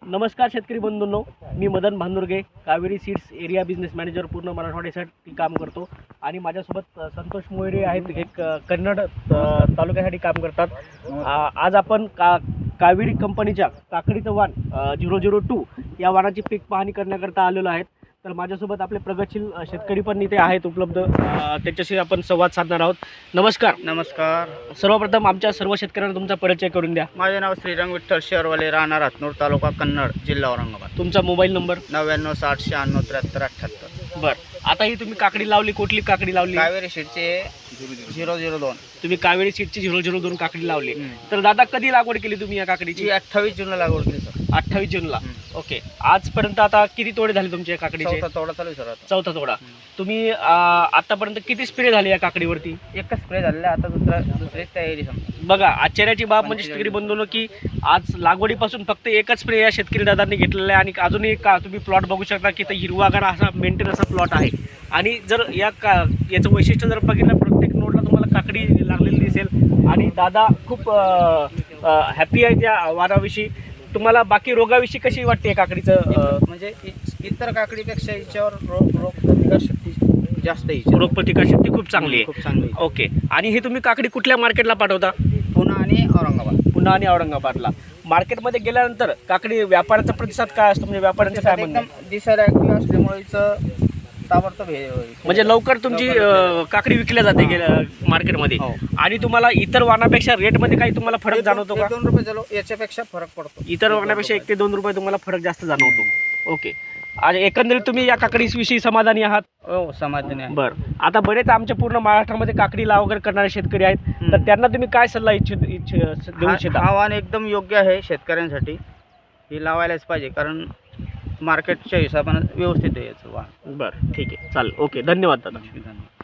नमस्कार शेतकरी बंधूंनो, मी Madan Bhandurge, Kaveri seeds area business manager पूर्ण मराठवाड्यासाठी काम करतो आणि माझ्यासोबत संतोष मोहिरे आहेत, एक कन्नड तालुक्यासाठी काम करतात। आज आपण कावेरी कंपनीच्या काकडीचं वाण 002 या वाणाची पीक पाहणी करण्याकरता आलेलो आहेत। तर माझ्यासोबत आपले प्रगतशील शेतकरी पण इथे आहेत उपलब्ध, त्याच्याशी आपण संवाद साधणार आहोत। नमस्कार। नमस्कार। सर्वप्रथम आमच्या सर्व शेतकऱ्यांना तुमचा परिचय करून द्या। माझे नाव श्रीरंग विठ्ठल शेरवाले, राहणार हातनूर, तालुका कन्नड, जिल्हा औरंगाबाद। तुमचा मोबाईल नंबर 99 60 96 73 78। बरं, आता ही तुम्ही काकडी लावली, कुठली काकडी लावली? कावेरी सीडचे 002। तुम्ही कावेरी सीडची 002 काकडी लावली। तर दादा, कधी लागवड केली तुम्ही या काकडीची? 28 जूनला लागवड केली सर। 28 जूनला। ओके, आजपर्यंत आता किती तोडे झाले तुमच्या काकडीचे? चौथा तोडा चालू आहे सर आता। चौथा तोडा। तुम्ही आतापर्यंत किती स्प्रे झाले या काकडीवरती? एकच स्प्रे झालेला, आता दुसरी तयारी समजा। बघा, आश्चर्याची बाब म्हणजे शेतकरी बंधूंनो की आज लागवडीपासून फक्त एकच स्प्रे या शेतकरी दादांनी घेतलेला आहे आणि अजूनही तुम्ही प्लॉट बघू शकता की इथं हिरवागार असा मेंटेन असा प्लॉट आहे। आणि जर याचं वैशिष्ट्य जर बघितलं, प्रत्येक नोडला तुम्हाला काकडी लागलेली दिसेल आणि दादा खूप हॅपी आहे त्या वाराविषयी। तुम्हाला बाकी रोगाविषयी कशी वाटते काकडीचं? म्हणजे इतर काकडीपेक्षा याच्यावर रोगप्रतिकार शक्ती जास्त आहे। रोगप्रतिकार शक्ती खूप चांगली आहे। खूप चांगली आहे। ओके, आणि हे तुम्ही काकडी कुठल्या मार्केटला पाठवता? पुणे आणि औरंगाबाद। पुणे आणि औरंगाबादला। मार्केटमध्ये गेल्यानंतर काकडी व्यापाराचा प्रतिसाद काय असतो? म्हणजे व्यापाऱ्यांचं काय म्हणणं आहे? एकदम दिसायला ऍक्टिव्ह असल्यामुळे हिचं ताबडतोब म्हणजे लवकर तुमची काकडी विकल्या जाते मार्केटमध्ये। हो। आणि तुम्हाला इतर वाणापेक्षा रेटमध्ये काही तुम्हाला फरक जाणवतो का? 2 रुपये झालो याच्यापेक्षा फरक पडतो। इतर वाणापेक्षा 1 ते 2 रुपये तुम्हाला फरक जास्त जाणवतो। ओके, आणि एकंदरीत तुम्ही या काकडीविषयी समाधानी आहात? हो, समाधानी आहे। बरं, आता बरेच आमच्या पूर्ण महाराष्ट्रामध्ये काकडी लागवड करणारे शेतकरी आहेत, तर त्यांना तुम्ही काय सल्ला देऊ इच्छिता? आव्हान एकदम योग्य आहे शेतकऱ्यांसाठी, ही लावायलाच पाहिजे, कारण मार्केटच्या हिशोबाने व्यवस्थित आहे याचं वाण। बरं, ठीक आहे, चालेल। ओके, धन्यवाद दादा। धन्यवाद।